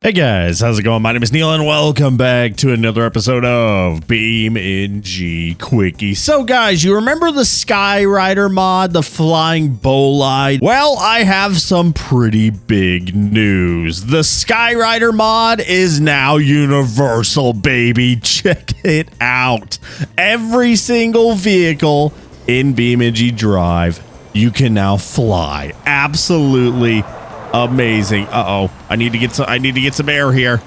Hey guys, how's it going? My name is Neil and welcome back to another episode of BeamNG Quickie. So guys, you remember the Skyrider mod, the flying bolide? Well, I have some pretty big news. The Skyrider mod is now universal, baby. Check it out. Every single vehicle in beamng.drive, you can now fly. Absolutely amazing. Uh-oh. I need to get some air here.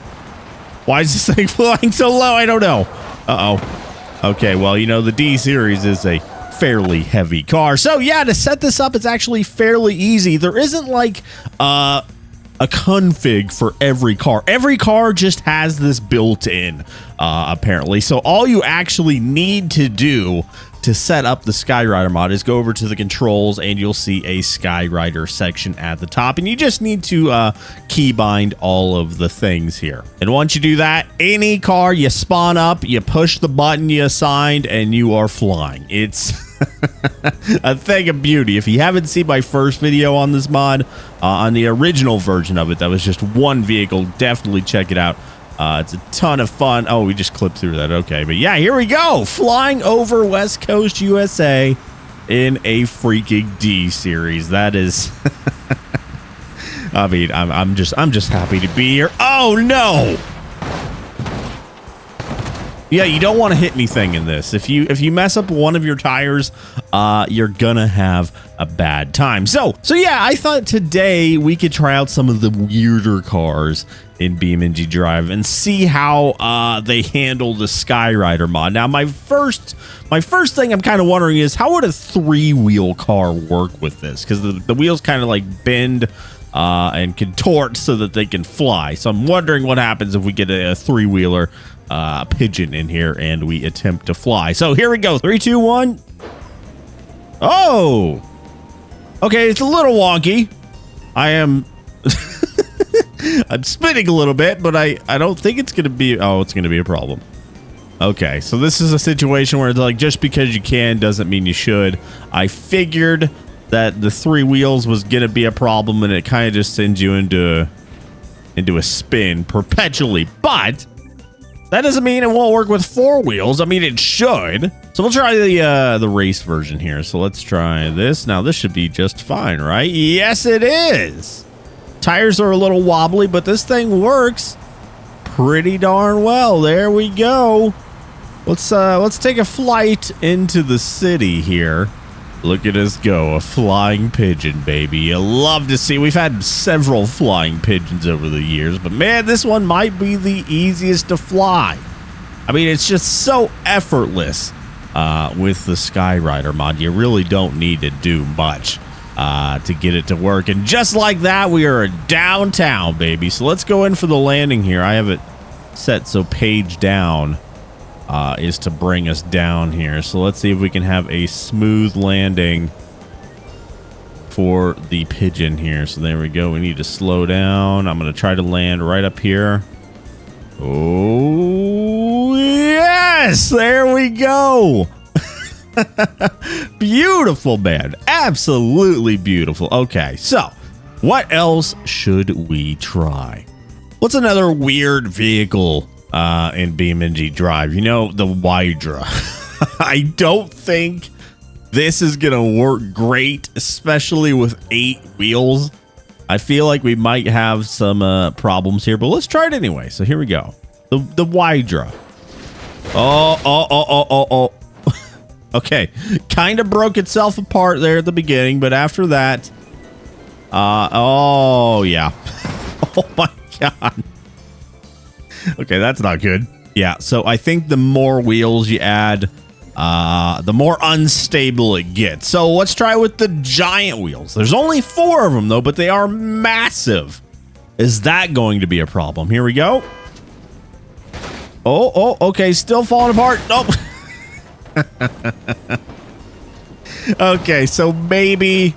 Why is this thing flying so low? I don't know. Uh-oh. Okay, well, you know, the D series is a fairly heavy car. So yeah, to set this up, it's actually fairly easy. There isn't like a config for every car. Every car just has this built in, apparently. So all you actually need to do to set up the Skyrider mod is go over to the controls and you'll see a Skyrider section at the top, and you just need to keybind all of the things here. And once you do that, any car you spawn up, you push the button you assigned and you are flying. It's a thing of beauty. If you haven't seen my first video on this mod, on the original version of it, that was just one vehicle, definitely check it out. It's a ton of fun. Oh, we just clipped through that. Okay, but yeah, here we go. Flying over West Coast USA in a freaking D series. That is, I mean, I'm just happy to be here. Oh no! Yeah, you don't want to hit anything in this. If you mess up one of your tires, you're gonna have a bad time. So yeah, I thought today we could try out some of the weirder cars in beamng.drive and see how they handle the Skyrider mod. Now, my first thing I'm kind of wondering is, how would a three-wheel car work with this? Because the wheels kind of like bend and contort so that they can fly. So I'm wondering what happens if we get a three-wheeler Pigeon in here and we attempt to fly. So here we go. 3, 2, 1. Oh, okay. It's a little wonky. I'm spinning a little bit, but I don't think it's gonna be. Oh, it's gonna be a problem. Okay, so this is a situation where it's like, just because you can doesn't mean you should. I figured that the three wheels was gonna be a problem, and it kind of just sends you into a spin perpetually. But that doesn't mean it won't work with four wheels. I mean, it should. So we'll try the race version here. So let's try this. Now this should be just fine, right? Yes, it is. Tires are a little wobbly, but this thing works pretty darn well. There we go. Let's take a flight into the city here. Look at us go, a flying pigeon, baby. You love to see. We've had several flying pigeons over the years, but man, this one might be the easiest to fly. I mean, it's just so effortless with the Skyrider mod. You really don't need to do much to get it to work. And just like that, we are downtown, baby. So let's go in for the landing here. I have it set so page down is to bring us down here. So let's see if we can have a smooth landing for the Pigeon here. So there we go. We need to slow down. I'm going to try to land right up here. Oh, yes! There we go. Beautiful, man. Absolutely beautiful. Okay, so what else should we try? What's another weird vehicle in beamng.drive? You know, the Hydra. I don't think this is gonna work great, especially with 8 wheels. I feel like we might have some problems here, but let's try it anyway. So here we go. The Hydra. Oh. Okay, kind of broke itself apart there at the beginning, but after that, oh yeah. Oh my god. Okay, that's not good. Yeah, so I think the more wheels you add, the more unstable it gets. So let's try with the giant wheels. There's only 4 of them though, but they are massive. Is that going to be a problem? Here we go. Oh, okay, still falling apart. Nope. Okay, so maybe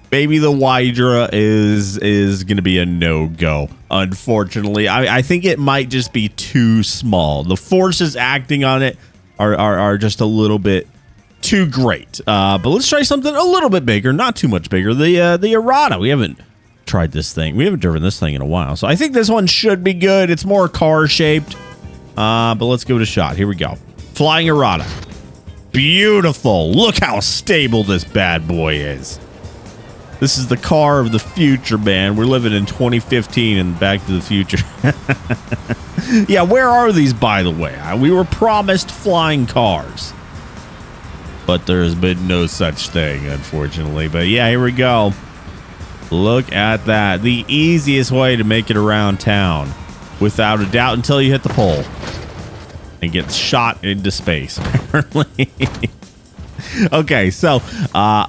the Hydra is gonna be a no-go. Unfortunately, I think it might just be too small. The forces acting on it are just a little bit too great. But let's try something a little bit bigger, not too much bigger. The errata. We haven't tried this thing. We haven't driven this thing in a while. So I think this one should be good. It's more car-shaped. But let's give it a shot. Here we go. Flying errata. Beautiful. Look how stable this bad boy is. This is the car of the future, man. We're living in 2015 and Back to the Future. Yeah, where are these, by the way? We were promised flying cars. But there's been no such thing, unfortunately. But yeah, here we go. Look at that. The easiest way to make it around town. Without a doubt, until you hit the pole. And get shot into space, apparently. Okay, so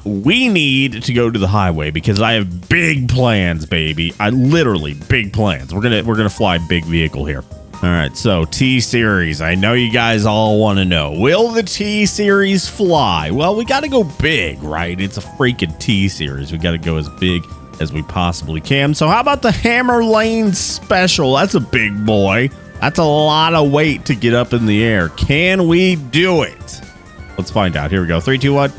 we need to go to the highway because I have big plans, baby. Literally big plans. We're gonna fly a big vehicle here. All right, so T-Series. I know you guys all want to know. Will the T-Series fly? Well, we got to go big, right? It's a freaking T-Series. We got to go as big as we possibly can. So how about the Hammer Lane Special? That's a big boy. That's a lot of weight to get up in the air. Can we do it? Let's find out. Here we go. 3, 2, 1.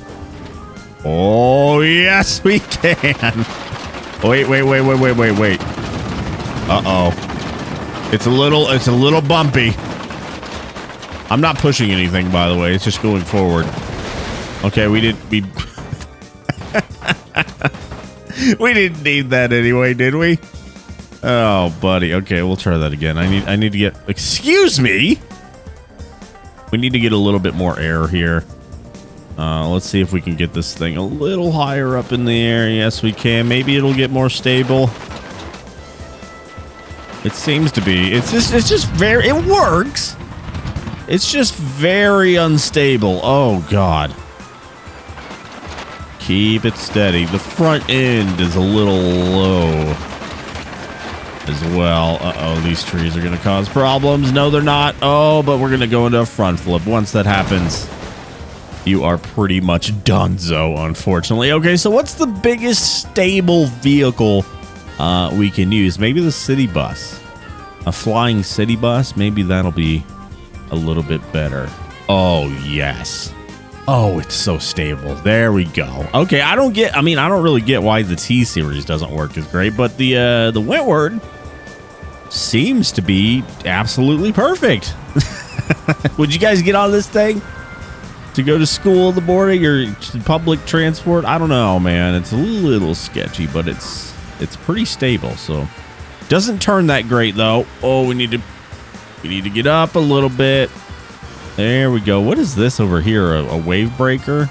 Oh, yes, we can. Wait. Uh-oh. It's a little bumpy. I'm not pushing anything, by the way. It's just going forward. Okay, we didn't need that anyway, did we? Oh, buddy. Okay, we'll try that again. I need to get... Excuse me? We need to get a little bit more air here. Let's see if we can get this thing a little higher up in the air. Yes, we can. Maybe it'll get more stable. It seems to be. It's just very... It works. It's just very unstable. Oh, God. Keep it steady. The front end is a little low as well. Uh-oh, these trees are going to cause problems. No, they're not. Oh, but we're going to go into a front flip. Once that happens, you are pretty much donezo, unfortunately. Okay, so what's the biggest stable vehicle we can use? Maybe the city bus. A flying city bus? Maybe that'll be a little bit better. Oh, yes. Oh, it's so stable. There we go. Okay, I don't really get why the T-Series doesn't work as great, but the Wentworth seems to be absolutely perfect. Would you guys get on this thing to go to school in the morning or public transport? I don't know, man. It's a little sketchy, but it's pretty stable, so doesn't turn that great though. Oh, we need to get up a little bit. There we go. What is this over here? A wave breaker?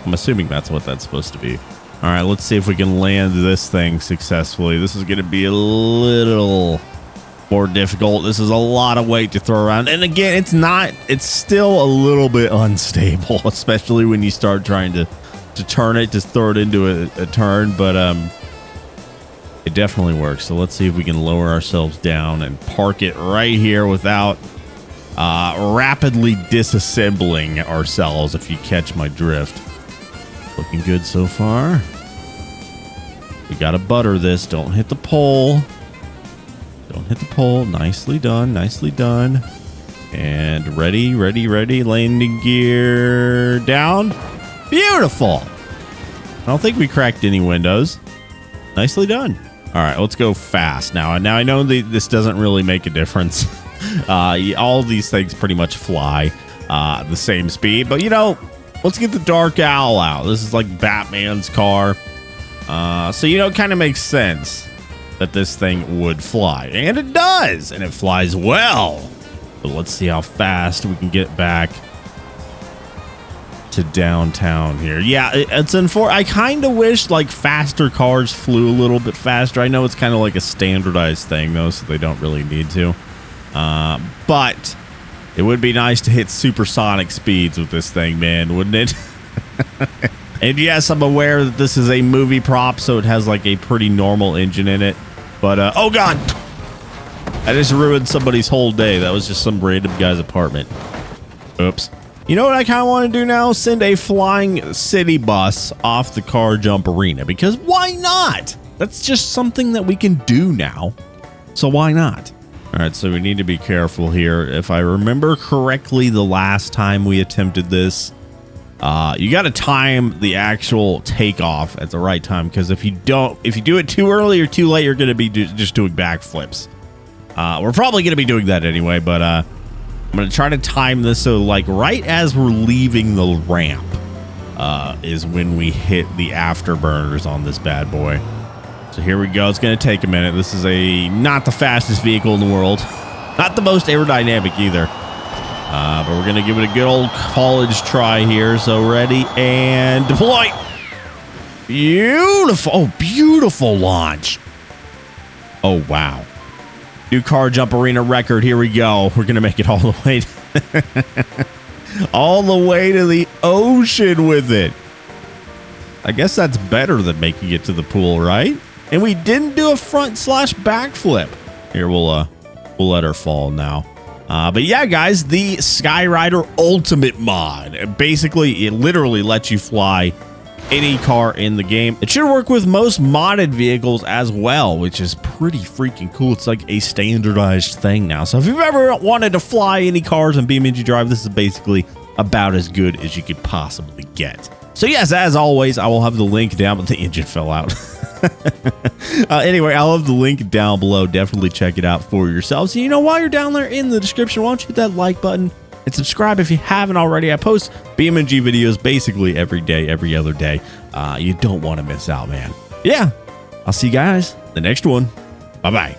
I'm assuming that's what that's supposed to be. All right, let's see if we can land this thing successfully. This is going to be a little more difficult. This is a lot of weight to throw around. And again, it's still a little bit unstable, especially when you start trying to turn it, just throw it into a turn. But it definitely works. So let's see if we can lower ourselves down and park it right here without rapidly disassembling ourselves, if you catch my drift. Looking good so far. We gotta butter this. Don't hit the pole. Don't hit the pole. Nicely done. Nicely done. And ready. Landing gear down. Beautiful. I don't think we cracked any windows. Nicely done. All right, let's go fast now. Now I know this doesn't really make a difference. All of these things pretty much fly the same speed, but let's get the Dark Owl out. This is like Batman's car, so it kind of makes sense that this thing would fly, and it does, and it flies well. But let's see how fast we can get back to downtown here. Yeah, it's unfortunate. I kind of wish like faster cars flew a little bit faster. I know it's kind of like a standardized thing though, so they don't really need to. But it would be nice to hit supersonic speeds with this thing, man, wouldn't it? And yes, I'm aware that this is a movie prop, so it has like a pretty normal engine in it. But, oh God, I just ruined somebody's whole day. That was just some random guy's apartment. Oops. You know what I kind of want to do now? Send a flying city bus off the car jump arena, because why not? That's just something that we can do now. So why not? All right, so we need to be careful here. If I remember correctly, the last time we attempted this, You got to time the actual takeoff at the right time, because if you do it too early or too late, you're going to be just doing backflips. We're probably going to be doing that anyway, but I'm going to try to time this so like right as we're leaving the ramp is when we hit the afterburners on this bad boy. So here we go. It's going to take a minute. This is not the fastest vehicle in the world. Not the most aerodynamic either. But we're going to give it a good old college try here. So ready and deploy. Beautiful. Oh, beautiful launch. Oh, wow. New car jump arena record. Here we go. We're going to make it all the way. All the way to the ocean with it. I guess that's better than making it to the pool, right? And we didn't do a front / backflip. Here, we'll let her fall now. But yeah, guys, the Skyrider Ultimate mod. Basically, it literally lets you fly any car in the game. It should work with most modded vehicles as well, which is pretty freaking cool. It's like a standardized thing now. So if you've ever wanted to fly any cars in beamng.drive, this is basically about as good as you could possibly get. So yes, as always, I will have the link down, but the engine fell out. Anyway, I'll have the link down below. Definitely check it out for yourselves. And you know, while you're down there in the description, why don't you hit that like button and subscribe if you haven't already. I post BeamNG videos basically every day, every other day. You don't want to miss out, man. Yeah, I'll see you guys in the next one. Bye-bye.